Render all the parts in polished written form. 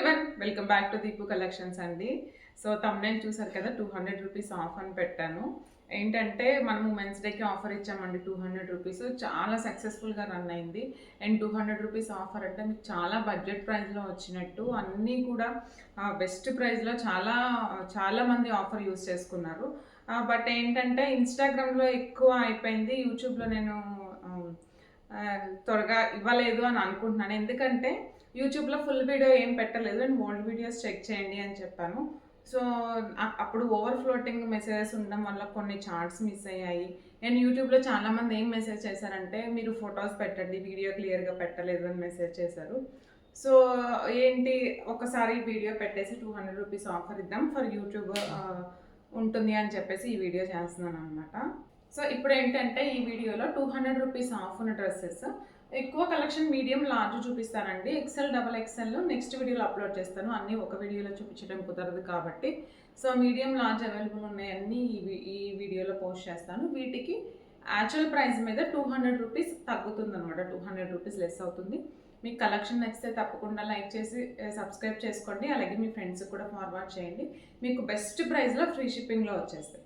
Everyone, welcome back to Deepu collections అండి. So thumbnail చూసారు కదా, 200 రూపీస్ ఆఫ్ అని పెట్టాను. ఏంటంటే మనము మెన్స్ డేకి ఆఫర్ ఇచ్చామండి 200 రూపీస్. చాలా సక్సెస్ఫుల్గా రన్ అయింది. అండ్ 200 రూపీస్ ఆఫర్ అంటే మీకు చాలా బడ్జెట్ ప్రైస్లో వచ్చినట్టు, అన్నీ కూడా బెస్ట్ ప్రైస్లో చాలా చాలా మంది ఆఫర్ యూస్ చేసుకున్నారు. బట్ ఏంటంటే ఇన్స్టాగ్రామ్లో ఎక్కువ అయిపోయింది, యూట్యూబ్లో నేను త్వరగా ఇవ్వలేదు అని అనుకుంటున్నాను. ఎందుకంటే యూట్యూబ్లో ఫుల్ వీడియో ఏం పెట్టలేదు అండ్ ఓల్డ్ వీడియోస్ చెక్ చేయండి అని చెప్పాను. సో అప్పుడు ఓవర్ ఫ్లోటింగ్ మెసేజెస్ ఉండడం వల్ల కొన్ని చార్ట్స్ మిస్ అయ్యాయి. అండ్ యూట్యూబ్లో చాలామంది ఏం మెసేజ్ చేశారంటే మీరు ఫొటోస్ పెట్టండి, వీడియో క్లియర్గా పెట్టలేదు అని మెసేజ్ చేశారు. సో ఏంటి, ఒకసారి వీడియో పెట్టేసి 200 రూపీస్ ఆఫర్ ఇద్దాం ఫర్ యూట్యూబ్ ఉంటుంది అని చెప్పేసి ఈ వీడియో చేస్తున్నాను అనమాట. సో ఇప్పుడు ఏంటంటే ఈ వీడియోలో 200 రూపీస్ ఆఫ్ ఉన్న డ్రెస్సెస్ ఎక్కువ కలెక్షన్ మీడియం లార్జ్ చూపిస్తానండి. ఎక్సెల్ డబల్ ఎక్సెల్ నెక్స్ట్ వీడియోలో అప్లోడ్ చేస్తాను. అన్నీ ఒక వీడియోలో చూపించడం కుదరదు కాబట్టి సో మీడియం లార్జ్ అవైలబుల్ ఉన్నాయన్నీ ఈ వీడియోలో పోస్ట్ చేస్తాను. వీటికి యాక్చువల్ ప్రైస్ మీద 200 రూపీస్ తగ్గుతుంది అనమాట. 200 రూపీస్ లెస్ అవుతుంది. మీకు కలెక్షన్ నచ్చితే తప్పకుండా లైక్ చేసి సబ్స్క్రైబ్ చేసుకోండి. అలాగే మీ ఫ్రెండ్స్కి కూడా ఫార్వర్డ్ చేయండి. మీకు బెస్ట్ ప్రైస్లో ఫ్రీ షిప్పింగ్లో వచ్చేస్తాయి.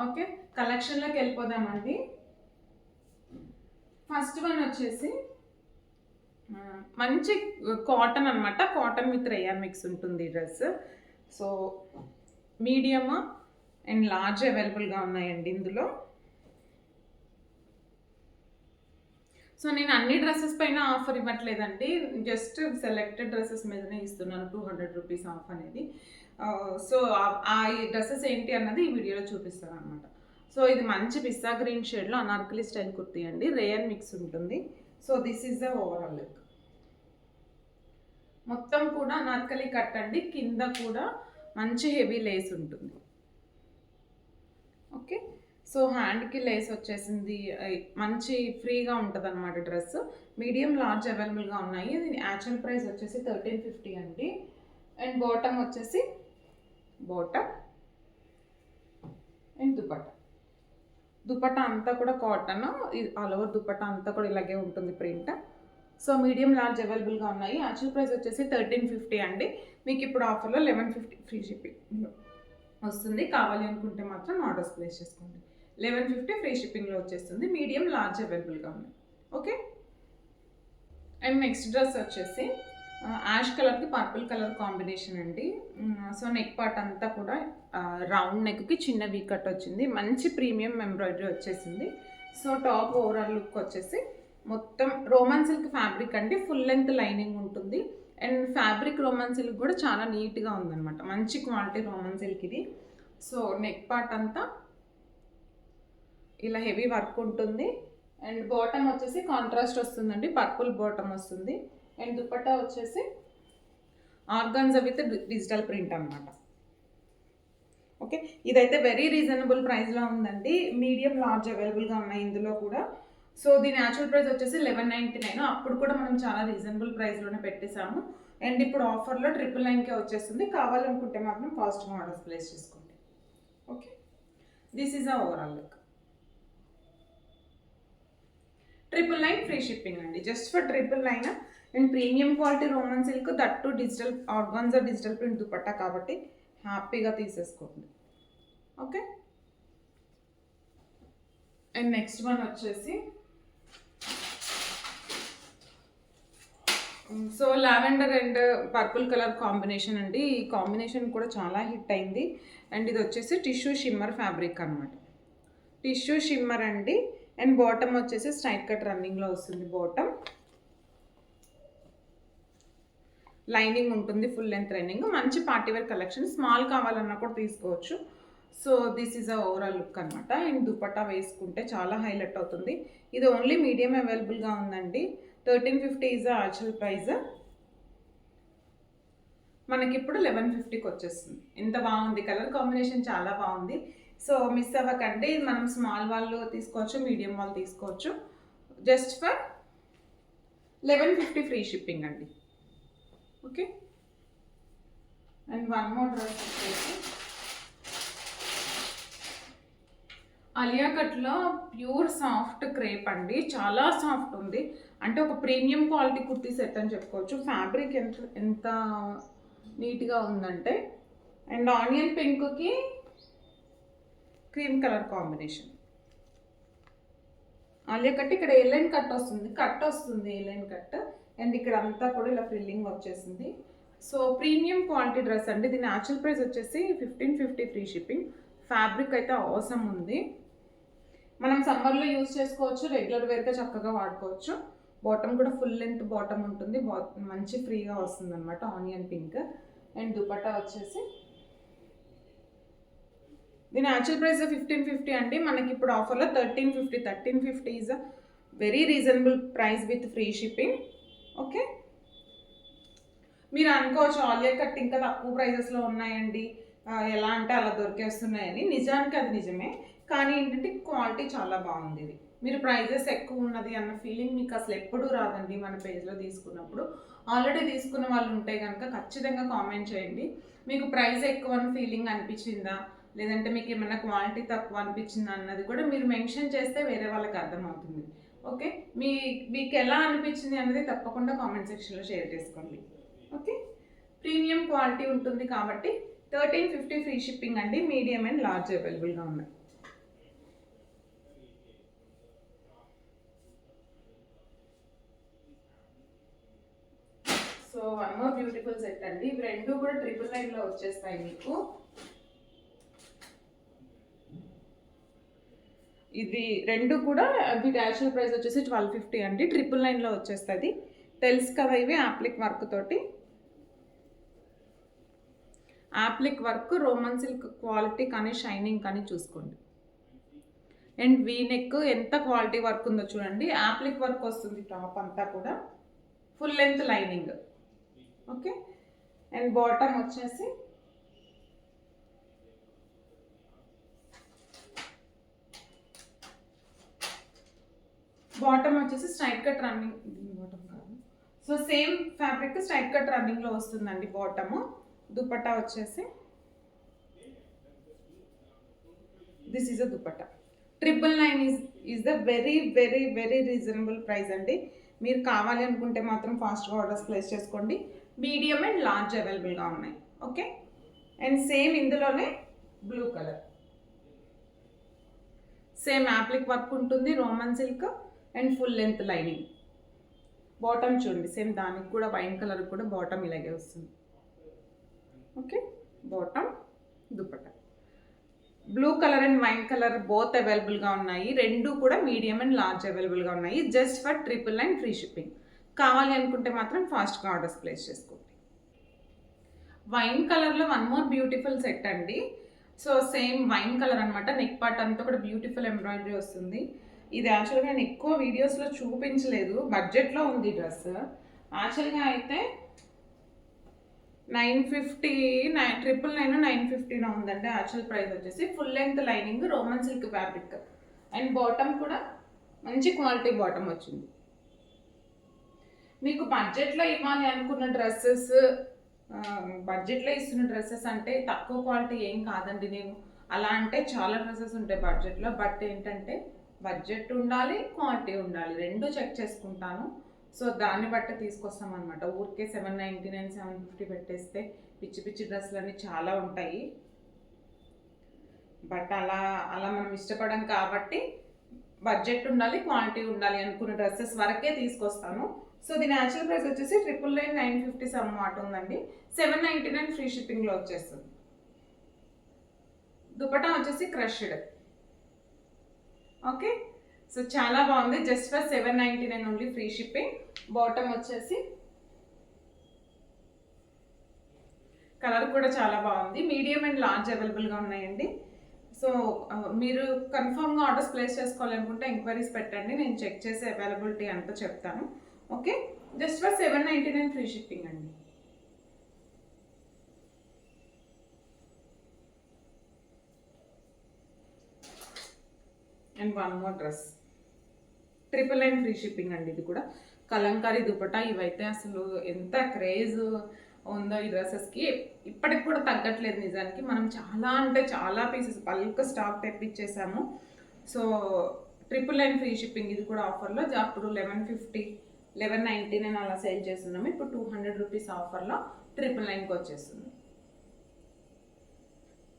ఓకే, కలెక్షన్లోకి వెళ్ళిపోదామండి. ఫస్ట్ వన్ వచ్చేసి మంచి కాటన్ అనమాట. కాటన్ విత్ రేయాన్ మిక్స్ ఉంటుంది ఈ dress. So medium and large అవైలబుల్గా ఉన్నాయండి ఇందులో. సో నేను అన్ని డ్రెస్సెస్ పైన ఆఫర్ ఇవ్వట్లేదండి, జస్ట్ సెలెక్టెడ్ డ్రెస్సెస్ మీదనే ఇస్తున్నాను 200 రూపీస్ ఆఫ్ అనేది. సో ఆ డ్రెస్సెస్ ఏంటి అన్నది ఈ వీడియోలో చూపిస్తాను అనమాట. సో ఇది మంచి పిస్తా గ్రీన్ షేడ్లో అనార్కలి స్టైల్ కుర్తీ అండి, రేయన్ మిక్స్ ఉంటుంది. So this is the overall look. మొత్తం కూడా అనార్కలి కట్ అండి, కింద కూడా మంచి హెవీ లేస్ ఉంటుంది. ఓకే, సో హ్యాండ్కి లేస్ వచ్చేసింది, మంచి ఫ్రీగా ఉంటుంది అనమాట డ్రెస్. మీడియం లార్జ్ అవైలబుల్గా ఉన్నాయి. దీని యాక్చువల్ ప్రైస్ వచ్చేసి 1350 అండి. అండ్ బాటమ్ వచ్చేసి బాటమ్ అండ్ దుపట్టా అంతా కూడా కాటన్, ఆల్ ఓవర్ దుపట్టా అంతా కూడా ఇలాగే ఉంటుంది ప్రింట్. సో మీడియం లార్జ్ అవైలబుల్గా ఉన్నాయి. యాక్చువల్ ప్రైస్ వచ్చేసి 1350 అండి. మీకు ఇప్పుడు ఆఫర్లో 1150 ఫ్రీ షిప్పింగ్ వస్తుంది. కావాలి అనుకుంటే మాత్రం ఆర్డర్స్ ప్లేస్ చేసుకోండి. 1150 ఫ్రీ షిప్పింగ్లో వచ్చేస్తుంది. మీడియం లార్జ్ అవైలబుల్గా ఉన్నాయి. ఓకే, అండ్ నెక్స్ట్ డ్రెస్ వచ్చేసి యాష్ కలర్కి పర్పుల్ కలర్ కాంబినేషన్ అండి. సో నెక్ పార్ట్ అంతా కూడా రౌండ్ నెక్కి చిన్న వీ కట్ వచ్చింది. మంచి ప్రీమియం ఎంబ్రాయిడరీ వచ్చేసింది. సో టాప్ ఓవరాల్ లుక్ వచ్చేసి మొత్తం రోమన్ సిల్క్ ఫ్యాబ్రిక్ అండి, ఫుల్ లెంత్ లైనింగ్ ఉంటుంది. అండ్ ఫ్యాబ్రిక్ రోమన్ సిల్క్ కూడా చాలా నీట్గా ఉందన్నమాట, మంచి క్వాలిటీ రోమన్ సిల్క్ ఇది. సో నెక్ పార్ట్ అంతా ఇలా హెవీ వర్క్ ఉంటుంది. అండ్ బాటమ్ వచ్చేసి కాంట్రాస్ట్ వస్తుందండి, పర్పుల్ బాటమ్ వస్తుంది. అండ్ దుపట్టా వచ్చేసి ఆర్గాన్జా విత్ డిజిటల్ ప్రింట్ అనమాట. ఓకే, ఇదైతే వెరీ రీజనబుల్ ప్రైస్లో ఉందండి. మీడియం లార్జ్ అవైలబుల్గా ఉన్నాయి ఇందులో కూడా. సో దీని యాక్చువల్ ప్రైస్ వచ్చేసి 1199. అప్పుడు కూడా మనం చాలా రీజనబుల్ ప్రైస్లోనే పెట్టేశాము. అండ్ ఇప్పుడు ఆఫర్లో 999కే వచ్చేస్తుంది. కావాలనుకుంటే మాత్రం ఫాస్ట్గా ఆర్డర్స్ ప్లేస్ చేసుకోండి. ఓకే, దిస్ ఈజ్ ఆ ఓవరాల్ లుక్. 999 ఫ్రీ షిప్పింగ్ అండి, just for 999. And premium quality Roman silk, that digital organza digital print dupatta కాబట్టి హ్యాపీగా తీసేసుకోండి. ఓకే, అండ్ నెక్స్ట్ వన్ వచ్చేసి so lavender and purple colour combination అండి. ఈ combination కూడా చాలా హిట్ అయింది. అండ్ ఇది వచ్చేసి టిష్యూ షిమ్మర్ ఫ్యాబ్రిక్ అనమాట, టిష్యూ షిమ్మర్ అండి. అండ్ బాటమ్ వచ్చేసి స్ట్రైట్ కట్ రన్నింగ్లో వస్తుంది. బాటమ్ లైనింగ్ ఉంటుంది, ఫుల్ లెంత్ లైనింగ్. మంచి పార్టీవేర్ కలెక్షన్, స్మాల్ కావాలన్నా కూడా తీసుకోవచ్చు. So this is a overall look అనమాట. అండ్ దుపట్టా వేసుకుంటే చాలా హైలైట్ అవుతుంది. ఇది ఓన్లీ మీడియం అవైలబుల్గా ఉందండి. 1350 ఈజ్ ద యాక్చువల్ ప్రైస్. మనకి ఇప్పుడు 1150కి వచ్చేస్తుంది. ఎంత బాగుంది, కలర్ కాంబినేషన్ చాలా బాగుంది. సో మిస్ అవ్వకండి. మనం స్మాల్ వాళ్ళు తీసుకోవచ్చు, మీడియం వాళ్ళు తీసుకోవచ్చు. జస్ట్ ఫర్ 1150 ఫ్రీ షిప్పింగ్ అండి. Okay, and one more dress వచ్చేసి అలియా కట్లో ప్యూర్ సాఫ్ట్ క్రేప్ అండి, చాలా సాఫ్ట్ ఉంది. అంటే ఒక ప్రీమియం క్వాలిటీ కుర్తీ సెట్ అని చెప్పుకోవచ్చు. ఫ్యాబ్రిక్ ఎంత నీట్గా ఉందంటే. అండ్ ఆనియన్ పింక్కి cream colour combination. Alia cut ఇక్కడ ఎలైన్ కట్ వస్తుంది ఎలైన్ కట్. అండ్ ఇక్కడ అంతా కూడా ఇలా ఫ్రిల్లింగ్ వచ్చేసింది. సో ప్రీమియం క్వాలిటీ డ్రెస్ అండి. దీని యాక్చువల్ ప్రైస్ వచ్చేసి 1550 ఫ్రీ షిప్పింగ్. ఫ్యాబ్రిక్ అయితే అవసరం ఉంది. మనం సమ్మర్లో యూజ్ చేసుకోవచ్చు, రెగ్యులర్ వేర్గా చక్కగా వాడుకోవచ్చు. బాటమ్ కూడా ఫుల్ లెంత్ బాటమ్ ఉంటుంది, మంచి ఫ్రీగా వస్తుంది అనమాట. Onion pink. అండ్ దుపట్టా వచ్చేసి దీని యాక్చువల్ ప్రైస్ 1550 అండి. మనకి ఇప్పుడు ఆఫర్లో 1350. 1350 is a very reasonable price with free shipping. Okay, మీరు అనుకోవచ్చు ఆలియా కట్ ఇంకా తక్కువ ప్రైజెస్లో ఉన్నాయండి, ఎలా అంటే అలా దొరికేస్తున్నాయని. నిజానికి అది నిజమే, కానీ ఏంటంటే క్వాలిటీ చాలా బాగుంది. ఇది మీరు ప్రైజెస్ ఎక్కువ ఉన్నది అన్న ఫీలింగ్ మీకు అసలు ఎప్పుడూ రాదండి మన పేజ్లో తీసుకున్నప్పుడు. ఆల్రెడీ తీసుకున్న వాళ్ళు ఉంటే కనుక ఖచ్చితంగా కామెంట్ చేయండి. మీకు ప్రైస్ ఎక్కువ అని ఫీలింగ్ అనిపించిందా, లేదంటే మీకు ఏమైనా క్వాలిటీ తక్కువ అనిపించిందా అన్నది కూడా మీరు మెన్షన్ చేస్తే వేరే వాళ్ళకి అర్థమవుతుంది. ఓకే, మీకు ఎలా అనిపించింది అన్నది తప్పకుండా కామెంట్ సెక్షన్లో షేర్ చేసుకోండి. ఓకే, ప్రీమియం క్వాలిటీ ఉంటుంది కాబట్టి 1350 ఫ్రీ షిప్పింగ్ అండి. మీడియం అండ్ లార్జ్ అవైలబుల్గా ఉన్నాయి. So one more beautiful set అండి. ఇవి రెండు కూడా 999లో వచ్చేస్తాయి మీకు. ఇది రెండు కూడా వీటి యాక్చువల్ ప్రైస్ వచ్చేసి 1250 అండి. 999లో వచ్చేస్తుంది. తెలుసు కదా, ఇవి యాప్లిక్ వర్క్ తోటి. Appliqué work Roman silk quality కానీ షైనింగ్ కానీ చూసుకోండి. అండ్ వీ నెక్ ఎంత క్వాలిటీ వర్క్ ఉందో చూడండి. యాప్లిక్ వర్క్ వస్తుంది టాప్ అంతా కూడా, full length lining. Okay, and bottom వచ్చేసి స్ట్రైట్ కట్ రన్నింగ్. బాటమ్ కాదు, so same fabric straight cut రన్నింగ్లో వస్తుందండి బాటము. దుపట్టా వచ్చేసి this is a dupatta. 999 is the very very very reasonable price అండి. మీరు కావాలి అనుకుంటే మాత్రం ఫాస్ట్గా ఆర్డర్స్ ప్లేస్ చేసుకోండి. మీడియం అండ్ లార్జ్ అవైలబుల్గా ఉన్నాయి. ఓకే, అండ్ సేమ్ ఇందులోనే blue colour, same applique work ఉంటుంది, Roman silk and full length lining. Bottom చూడండి, సేమ్ దానికి కూడా వైన్ కలర్ కూడా బాటమ్ ఇలాగే వస్తుంది. Okay, bottom dupatta blue colour and wine colour both అవైలబుల్గా ఉన్నాయి. రెండు కూడా మీడియం అండ్ లార్జ్ అవైలబుల్గా ఉన్నాయి. Just for 999 free shipping. కావాలి అనుకుంటే మాత్రం ఫాస్ట్గా ఆర్డర్స్ ప్లేస్ చేసుకోండి. వైన్ కలర్లో వన్ మోర్ బ్యూటిఫుల్ సెట్ అండి. సో సేమ్ వైన్ కలర్ అనమాట. నెక్ పార్ట్ అంతా కూడా బ్యూటిఫుల్ ఎంబ్రాయిడరీ వస్తుంది. ఇది యాక్చువల్గా నేను ఎక్కువ వీడియోస్లో చూపించలేదు, బడ్జెట్లో ఉంది డ్రెస్. యాక్చువల్గా అయితే 950 999 ఉందండి యాక్చువల్ ప్రైస్ వచ్చేసి. Full length lining, Roman silk fabric and bottom కూడా మంచి క్వాలిటీ బాటమ్ వచ్చింది. మీకు బడ్జెట్లో ఇవ్వాలి అనుకున్న డ్రెస్సెస్, బడ్జెట్లో ఇస్తున్న డ్రెస్సెస్ అంటే తక్కువ క్వాలిటీ ఏం కాదండి. నేను అలా అంటే చాలా డ్రెస్సెస్ ఉంటాయి బడ్జెట్లో, బట్ ఏంటంటే బడ్జెట్ ఉండాలి, క్వాలిటీ ఉండాలి, రెండు చెక్ చేసుకుంటాను. సో దాన్ని బట్టి తీసుకొస్తాం అనమాట. ఊరికే 799 750 పెట్టేస్తే పిచ్చి పిచ్చి డ్రెస్సులు అన్నీ చాలా ఉంటాయి. బట్ అలా మనం ఇష్టపడం కాబట్టి బడ్జెట్ ఉండాలి, క్వాలిటీ ఉండాలి అనుకున్న డ్రెస్సెస్ వరకే తీసుకొస్తాను. సో దీని యాక్చువల్ ప్రైస్ వచ్చేసి 999 950 సమ్ మాట ఉందండి. 799 ఫ్రీ షిప్పింగ్లో వచ్చేస్తుంది. దుపట్టా వచ్చేసి క్రష్డ్. ఓకే, సో చాలా బాగుంది. Just for 799 only free shipping. Bottom వచ్చేసి కలర్ కూడా చాలా బాగుంది. మీడియం అండ్ లార్జ్ అవైలబుల్గా ఉన్నాయండి. సో మీరు కన్ఫర్మ్గా ఆర్డర్స్ ప్లేస్ చేసుకోవాలనుకుంటే ఎంక్వైరీస్ పెట్టండి, నేను చెక్ చేసి అవైలబిలిటీ అంతా చెప్తాను. Okay, just for 799 free shipping అండి. And one more dress 999 free shipping అండి. ఇది కూడా కలంకారీ దుపట్టా. ఇవైతే అసలు ఎంత క్రేజ్ ఉందో ఈ డ్రెస్సెస్కి, ఇప్పటికి కూడా తగ్గట్లేదు నిజానికి. మనం చాలా అంటే చాలా పీసెస్ బల్క్ స్టాక్ తెప్పించేసాము. So 999 free shipping. ఇది కూడా ఆఫర్లో అప్పుడు 1150 1199 అలా సేల్ చేస్తున్నాము. ఇప్పుడు 200 రూపీస్ ఆఫర్లో 999కి వచ్చేస్తుంది.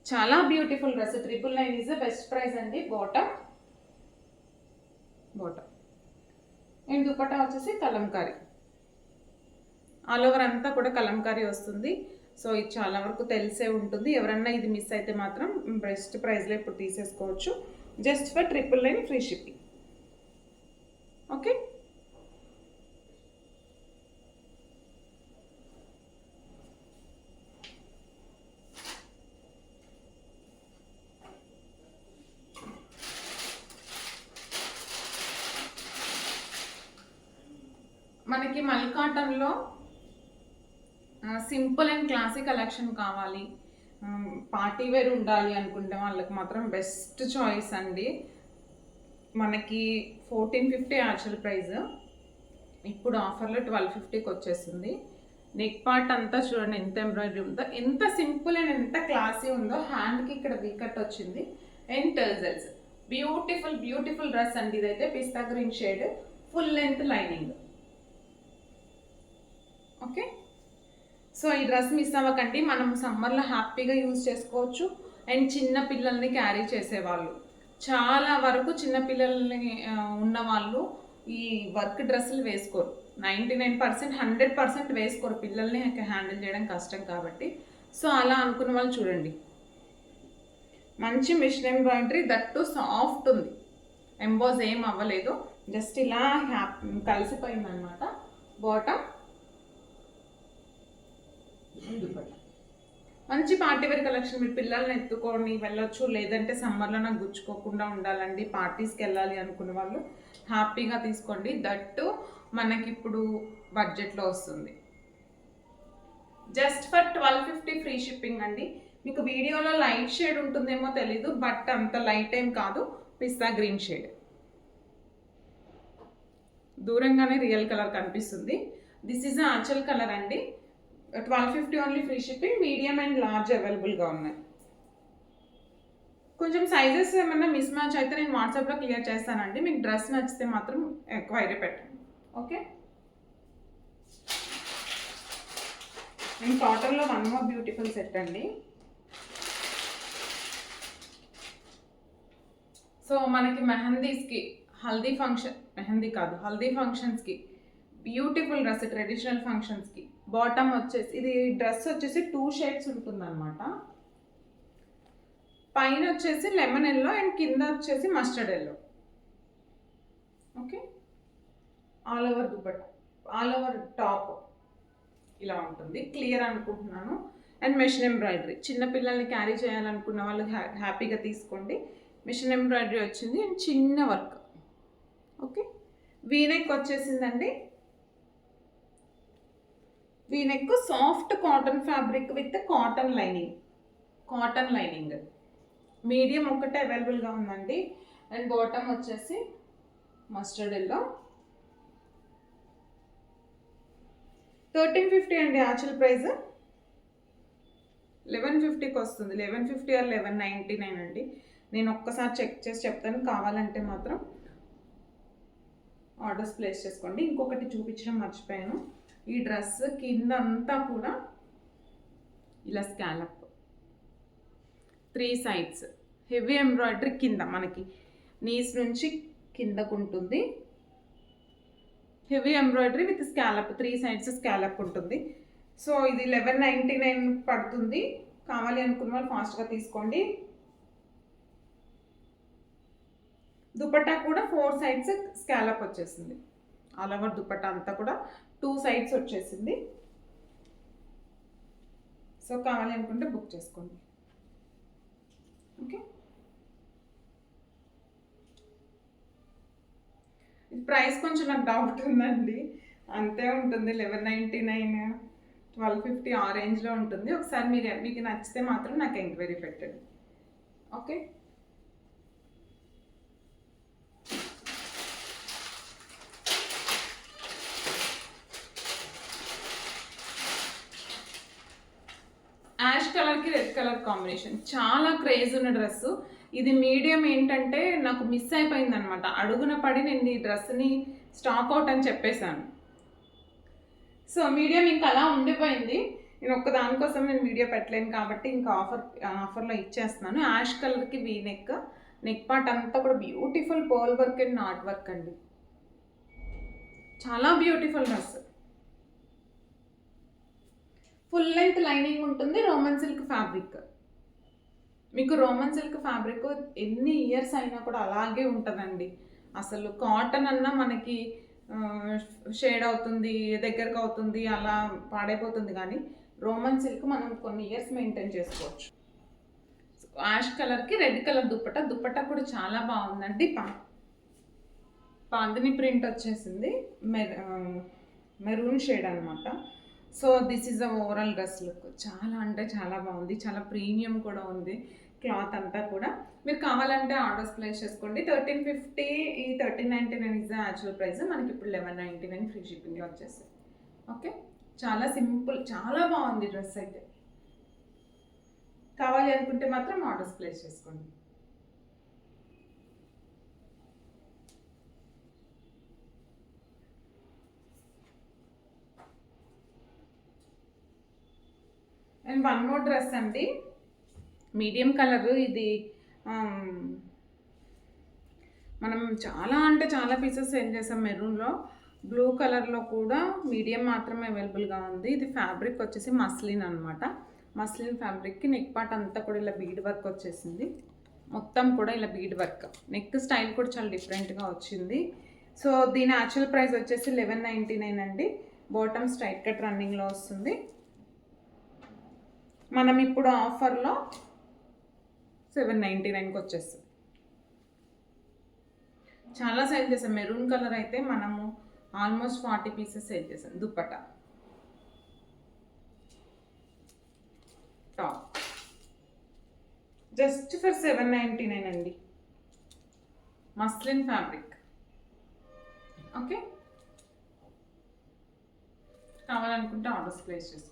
చాలా beautiful dress. 999 is the best price అండి. బాటమ్ అండ్ దుపట్టా వచ్చేసి కలంకారీ, ఆల్ ఓవర్ అంతా కూడా కలంకారీ వస్తుంది. సో ఇది చాలా వరకు తెలిసే ఉంటుంది. ఎవరన్నా ఇది మిస్ అయితే మాత్రం బెస్ట్ ప్రైస్లో ఇప్పుడు తీసేసుకోవచ్చు. Just for 999 free shipping. Okay, మనకి మల్ కాటన్లో సింపుల్ అండ్ క్లాసిక్ కలెక్షన్ కావాలి, పార్టీ వేర్ ఉండాలి అనుకుంటే వాళ్ళకి మాత్రం బెస్ట్ చాయిస్ అండి. మనకి 1450 యాక్చువల్ ప్రైస్, ఇప్పుడు ఆఫర్లో 1250కి వచ్చేస్తుంది. నెక్ పార్ట్ అంతా చూడండి ఎంత ఎంబ్రాయిడరీ ఉందో, ఎంత సింపుల్ అండ్ ఎంత క్లాసీ ఉందో. హ్యాండ్కి ఇక్కడ వీకట్ వచ్చింది అండ్ టర్జల్స్. బ్యూటిఫుల్ డ్రెస్ అండి. ఇదైతే పిస్తా green shade, full length lining. Okay, so ఈ డ్రెస్ మిస్ అవ్వకండి. మనం సమ్మర్లో హ్యాపీగా యూజ్ చేసుకోవచ్చు. అండ్ చిన్న పిల్లల్ని క్యారీ చేసేవాళ్ళు, చాలా వరకు చిన్న పిల్లల్ని ఉన్నవాళ్ళు ఈ వర్క్ డ్రెస్సులు వేసుకోరు. 99% 100% వేసుకోరు, పిల్లల్ని హ్యాండిల్ చేయడం కష్టం కాబట్టి. సో అలా అనుకున్న వాళ్ళు చూడండి, మంచి మిషన్ ఎంబ్రాయిడరీ, దట్టు సాఫ్ట్ ఉంది, ఎంబోజ్ ఏం అవ్వలేదు, జస్ట్ ఇలా కలిసిపోయింది అనమాట. బాటమ్ మంచి పార్టీవేర్ కలెక్షన్. మీరు పిల్లల్ని ఎత్తుకొని వెళ్ళొచ్చు, లేదంటే సమ్మర్లో నాకు గుచ్చుకోకుండా ఉండాలండి, పార్టీస్కి వెళ్ళాలి అనుకున్న వాళ్ళు హ్యాపీగా తీసుకోండి. దట్టు మనకి ఇప్పుడు బడ్జెట్లో వస్తుంది. జస్ట్ ఫర్ 1250 ఫ్రీ షిప్పింగ్ అండి. మీకు వీడియోలో లైట్ షేడ్ ఉంటుందేమో తెలీదు, బట్ అంత లైట్ ఏం కాదు, పిస్తా గ్రీన్ షేడ్. దూరంగానే రియల్ కలర్ కనిపిస్తుంది. దిస్ ఈజ్ యాక్చువల్ కలర్ అండి. 1250 only free shipping. Medium and large అవైలబుల్గా ఉన్నాయి. కొంచెం సైజెస్ ఏమన్నా మిస్ మ్యాచ్ అయితే నేను వాట్సాప్లో క్లియర్ చేస్తానండి. మీకు డ్రెస్ నచ్చితే మాత్రం ఎంక్వైరీ పెట్టండి. ఓకే, నేను కాటన్లో వన్ మోర్ బ్యూటిఫుల్ సెట్ అండి. సో మనకి మెహందీస్కి, హల్దీ ఫంక్షన్స్కి బ్యూటిఫుల్ డ్రెస్, ట్రెడిషనల్ ఫంక్షన్స్కి. బాటమ్ వచ్చేసి ఇది డ్రెస్ వచ్చేసి 2 షేడ్స్ ఉంటుంది అనమాట. పైన వచ్చేసి లెమన్ ఎల్లో అండ్ కింద వచ్చేసి mustard yellow. Okay, all over dupatta, all over top ఇలా ఉంటుంది. క్లియర్ అనుకుంటున్నాను. అండ్ మెషిన్ ఎంబ్రాయిడరీ, చిన్నపిల్లల్ని క్యారీ చేయాలనుకున్న వాళ్ళు హ్యాపీగా తీసుకోండి. మిషన్ ఎంబ్రాయిడరీ వచ్చింది అండ్ చిన్న వర్క్. ఓకే, వీనెక్ వచ్చేసిందండి. V-neck soft cotton fabric with cotton lining. Medium ఒకటే అవైలబుల్గా ఉందండి. అండ్ బాటమ్ వచ్చేసి మస్టర్డ్ ఎల్లో. 1350 అండి యాక్చువల్ ప్రైస్, 1150కి వస్తుంది. 1150 ఆర్ 1199 అండి. నేను ఒక్కసారి చెక్ చేసి చెప్తాను, కావాలంటే మాత్రం ఆర్డర్స్ ప్లేస్ చేసుకోండి. ఇంకొకటి చూపించడం మర్చిపోయాను. ఈ డ్రెస్ కింద అంతా కూడా ఇలా స్కాలప్, 3 సైడ్స్ హెవీ ఎంబ్రాయిడరీ. కింద మనకి నీస్ నుంచి కిందకు ఉంటుంది heavy embroidery with scallop, 3 sides scallop ఉంటుంది. సో ఇది 1199 పడుతుంది. కావాలి అనుకున్న వాళ్ళు ఫాస్ట్గా తీసుకోండి. దుపట్టా కూడా 4 సైడ్స్ స్కాలప్ వచ్చేసింది. ఆల్ ఓవర్ దుపట్టా అంతా కూడా 2 సైడ్స్ వచ్చేసింది. సో కావాలి అనుకుంటే బుక్ చేసుకోండి. ఓకే, ప్రైస్ కొంచెం నాకు డౌట్ ఉందండి. అంతే ఉంటుంది, 1199 1250 ఆ రేంజ్లో ఉంటుంది. ఒకసారి మీకు నచ్చితే మాత్రం నాకు ఎంక్వైరీ పెట్టండి. ఓకే, యాష్ కలర్కి రెడ్ కలర్ కాంబినేషన్, చాలా క్రేజ్ ఉన్న డ్రెస్సు. ఇది మీడియం ఏంటంటే నాకు మిస్ అయిపోయింది అనమాట. అడుగున పడి నేను ఈ డ్రెస్ని స్టాక్ అవుట్ అని చెప్పేశాను. సో మీడియం ఇంకా అలా ఉండిపోయింది. నేను ఒక్క దానికోసం నేను వీడియో పెట్టలేను కాబట్టి ఇంకా ఆఫర్లో ఇచ్చేస్తున్నాను. యాష్ కలర్కి వీ నెక్ పార్ట్ అంతా కూడా beautiful pearl work and knot work అండి. చాలా beautiful dress. Full length lining ఉంటుంది. Roman silk fabric. మీకు రోమన్ సిల్క్ ఫ్యాబ్రిక్ ఎన్ని ఇయర్స్ అయినా కూడా అలాగే ఉంటుందండి. అసలు కాటన్ అన్నా మనకి షేడ్ అవుతుంది, దగ్గరకు అవుతుంది, అలా పాడైపోతుంది. కానీ రోమన్ సిల్క్ మనం కొన్ని ఇయర్స్ మెయింటైన్ చేసుకోవచ్చు. యాష్ కలర్కి రెడ్ కలర్ దుప్పట్టా కూడా చాలా బాగుందండి. బాందిని ప్రింట్ వచ్చేసింది, మెరూన్ షేడ్ అనమాట. So this is a overall dress look. చాలా అంటే చాలా బాగుంది, చాలా ప్రీమియం కూడా ఉంది క్లాత్ అంతా కూడా. మీరు కావాలంటే ఆర్డర్స్ ప్లేస్ చేసుకోండి. 1350, ఈ 1399 ఇస్ ద యాక్చువల్ ప్రైస్. మనకి ఇప్పుడు 1199 ఫ్రీ షిప్పింగ్లో వచ్చేస్తుంది. ఓకే, చాలా సింపుల్, చాలా బాగుంది డ్రెస్ అయితే. కావాలి అనుకుంటే మాత్రం ఆర్డర్స్ ప్లేస్ చేసుకోండి. అండ్ వన్ మోర్ డ్రెస్ అండి, మీడియం కలర్. ఇది మనం చాలా అంటే చాలా పీసెస్ సేల్ చేసాం. మెరూన్లో, బ్లూ కలర్లో కూడా మీడియం మాత్రమే అవైలబుల్గా ఉంది. ఇది ఫ్యాబ్రిక్ వచ్చేసి మస్లిన్ అనమాట. మస్లిన్ ఫ్యాబ్రిక్కి నెక్ పార్ట్ అంతా కూడా ఇలా బీడ్ వర్క్ వచ్చేసింది. మొత్తం కూడా ఇలా బీడ్ వర్క్. నెక్ స్టైల్ కూడా చాలా డిఫరెంట్గా వచ్చింది. సో దీని యాక్చువల్ ప్రైస్ వచ్చేసి 1199 అండి. బాటమ్ స్ట్రైట్ కట్ రన్నింగ్లో వస్తుంది. మనం ఇప్పుడు ఆఫర్లో 799కి వచ్చేస్తుంది. చాలా సేల్ చేసాం. మెరూన్ కలర్ అయితే మనము ఆల్మోస్ట్ 40 పీసెస్ సేల్ చేసాం. దుప్పట్టా టాప్ జస్ట్ ఫర్ 799 అండి. Muslin fabric. ఓకే, కావాలనుకుంటే ఆర్డర్స్ ప్లేస్ చేసుకోండి.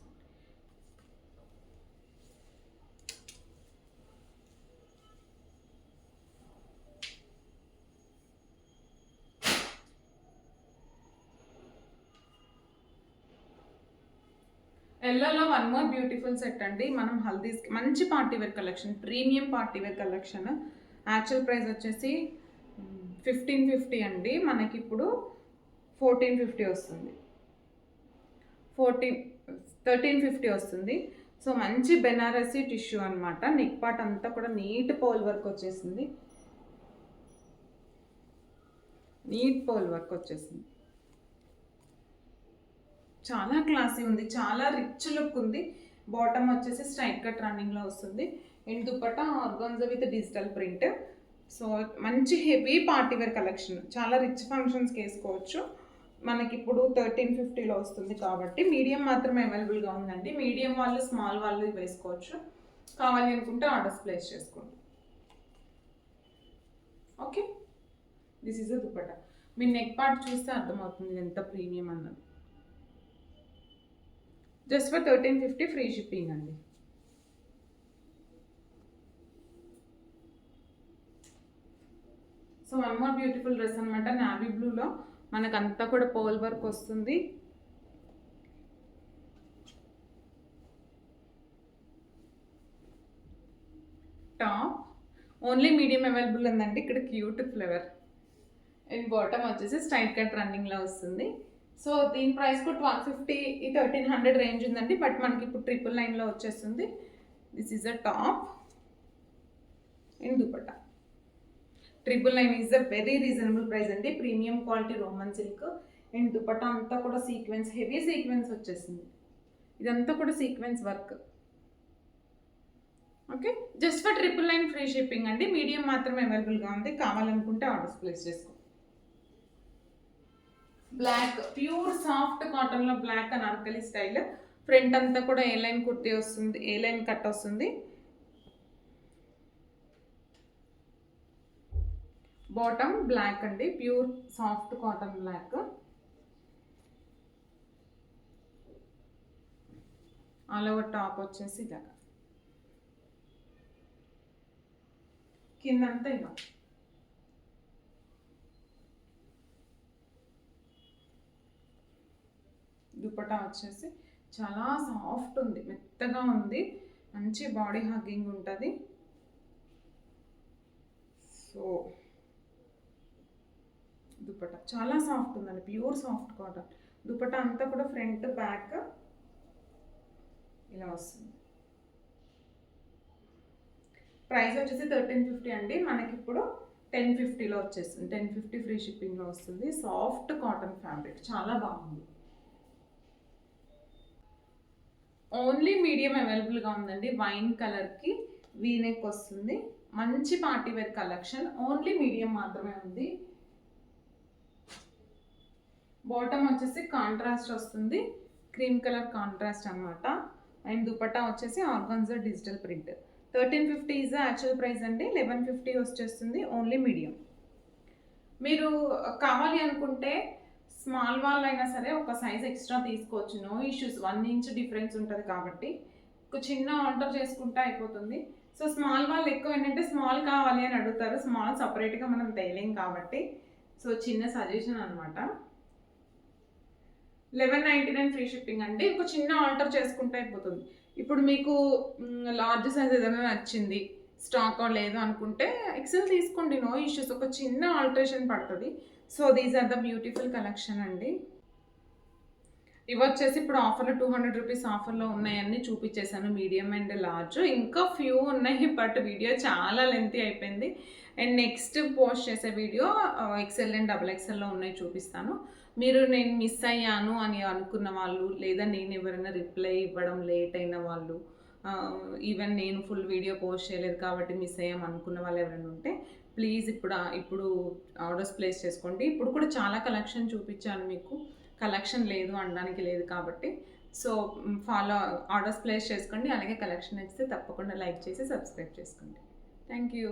ఎల్లోలో వన్ మోర్ బ్యూటిఫుల్ సెట్ అండి. మనం హల్దీస్కి మంచి partywear collection, premium partywear collection. Actual price వచ్చేసి 1550 అండి. మనకి ఇప్పుడు 1450 వస్తుంది, 1350 వస్తుంది. సో మంచి బెనారసీ టిష్యూ అనమాట. నెక్ పార్ట్ అంతా కూడా నీట్ పోల్ వర్క్ వచ్చేసింది, నీట్ పోల్ వర్క్ వచ్చేసింది. చాలా క్లాసీ ఉంది, చాలా రిచ్ లుక్ ఉంది. బాటమ్ వచ్చేసి స్ట్రైట్ కట్ రన్నింగ్లో వస్తుంది. And dupatta organza with digital print. So మంచి హెవీ పార్టీవేర్ కలెక్షన్, చాలా రిచ్ ఫంక్షన్స్కి వేసుకోవచ్చు. మనకి ఇప్పుడు 1350లో వస్తుంది కాబట్టి మీడియం మాత్రమే అవైలబుల్గా ఉందండి. మీడియం వాళ్ళు, స్మాల్ వాళ్ళు వేసుకోవచ్చు. కావాలి అనుకుంటే ఆర్డర్స్ ప్లేస్ చేసుకోండి. Okay, this is a dupatta. Me neck part చూస్తే అర్థమవుతుంది ఎంత ప్రీమియం అన్నది. జస్ట్ ఫర్ 1350 ఫ్రీ షిప్పింగ్ అండి. So one more beautiful dress అనమాట. నావీ బ్లూలో మనకంతా కూడా పోల్ వర్క్ వస్తుంది. టాప్ ఓన్లీ మీడియం అవైలబుల్ ఉందండి. ఇక్కడ క్యూట్ ఫ్లేవర్. అండ్ బాటమ్ వచ్చేసి స్ట్రైట్ కట్ రన్నింగ్లో వస్తుంది. సో దీని ప్రైస్ కూడా 1250, 1300 రేంజ్ ఉందండి. బట్ మనకి ఇప్పుడు 999లో వచ్చేస్తుంది. This is a top and dupatta. 999 is a very reasonable price అండి. Premium quality Roman silk. And dupatta అంతా కూడా సీక్వెన్స్, హెవీ సీక్వెన్స్ వచ్చేసింది. ఇదంతా కూడా sequence work. Okay, just for 999 free shipping అండి. మీడియం మాత్రమే అవైలబుల్గా ఉంది. కావాలనుకుంటే ఆర్డర్స్ ప్లేస్ చేసుకో. బ్లాక్, ప్యూర్ సాఫ్ట్ కాటన్లో బ్లాక్ అనార్కలి స్టైల్. ఫ్రంట్ అంతా కూడా ఏ లైన్ కుర్తీ వస్తుంది, ఏ లైన్ కట్ వస్తుంది. బాటమ్ బ్లాక్ అండి, pure soft cotton black. All over top వచ్చేసి ఇలా, కిందంతా ఇలా. దుపట్టా వచ్చేసి చాలా సాఫ్ట్ ఉంది, మెత్తగా ఉంది, మంచి బాడీ హగ్గింగ్ ఉంటుంది. సో దుపట్టా చాలా సాఫ్ట్ ఉందండి, ప్యూర్ సాఫ్ట్ కాటన్. దుపట్టా అంతా కూడా ఫ్రంట్ బ్యాక్ ఇలా వస్తుంది. ప్రైస్ వచ్చేసి 1350 అండి. మనకి ఇప్పుడు 1050లో వచ్చేస్తుంది. 1050 ఫ్రీ షిప్పింగ్లో వస్తుంది. సాఫ్ట్ కాటన్ ఫ్యాబ్రిక్ చాలా బాగుంది. ఓన్లీ మీడియం అవైలబుల్గా ఉందండి. వైన్ కలర్కి వీనెక్ వస్తుంది. మంచి party wear collection. Only medium మాత్రమే ఉంది. బాటమ్ వచ్చేసి కాంట్రాస్ట్ వస్తుంది, క్రీమ్ కలర్ కాంట్రాస్ట్ అనమాట. అండ్ దుపట్టా వచ్చేసి organza digital print. 1350 is actual price అండి. 1150 వచ్చేస్తుంది ఓన్లీ మీడియం. మీరు కావాలి అనుకుంటే స్మాల్ వాళ్ళైనా సరే ఒక సైజ్ ఎక్స్ట్రా తీసుకోవచ్చు, నో ఇష్యూస్. 1 ఇంచ్ డిఫరెన్స్ ఉంటుంది కాబట్టి ఒక చిన్న ఆల్టర్ చేసుకుంటే అయిపోతుంది. సో స్మాల్ వాళ్ళు ఎక్కువ ఏంటంటే స్మాల్ కావాలి అని అడుగుతారు. స్మాల్ సపరేట్గా మనం తేలేం కాబట్టి సో చిన్న సజెషన్ అనమాట. 1199 ఫ్రీ షిప్పింగ్ అండి. ఒక చిన్న ఆల్టర్ చేసుకుంటే అయిపోతుంది. ఇప్పుడు మీకు లార్జ్ సైజ్ ఏదైనా నచ్చింది, స్టాక్ లేదు అనుకుంటే ఎక్సెల్ తీసుకోండి, నో ఇష్యూస్. ఒక చిన్న ఆల్టరేషన్ పడుతుంది. So these are the beautiful collection అండి. ఇవి వచ్చేసి ఇప్పుడు ఆఫర్లో 200 రూపీస్ ఆఫర్లో ఉన్నాయన్నీ చూపించేశాను, మీడియం అండ్ లార్జ్. ఇంకా ఫ్యూ ఉన్నాయి బట్ వీడియో చాలా లెంతీ అయిపోయింది. అండ్ నెక్స్ట్ పోస్ట్ చేసే వీడియో ఎక్సెల్ అండ్ XXLలో ఉన్నాయి, చూపిస్తాను. మీరు నేను మిస్ అయ్యాను అని అనుకున్న వాళ్ళు, లేదా నేను ఎవరైనా రిప్లై ఇవ్వడం లేట్ అయిన వాళ్ళు, ఈవెన్ నేను ఫుల్ వీడియో పోస్ట్ చేయలేదు కాబట్టి మిస్ అయ్యాం అనుకున్న వాళ్ళు ఎవరైనా ఉంటే ప్లీజ్ ఇప్పుడు ఆర్డర్స్ ప్లేస్ చేసుకోండి. ఇప్పుడు కూడా చాలా కలెక్షన్ చూపించాను మీకు, కలెక్షన్ లేదు అనడానికి లేదు కాబట్టి. సో ఆర్డర్స్ ప్లేస్ చేసుకోండి. అలాగే కలెక్షన్ నచ్చితే తప్పకుండా లైక్ చేసి సబ్స్క్రైబ్ చేసుకోండి. Thank you.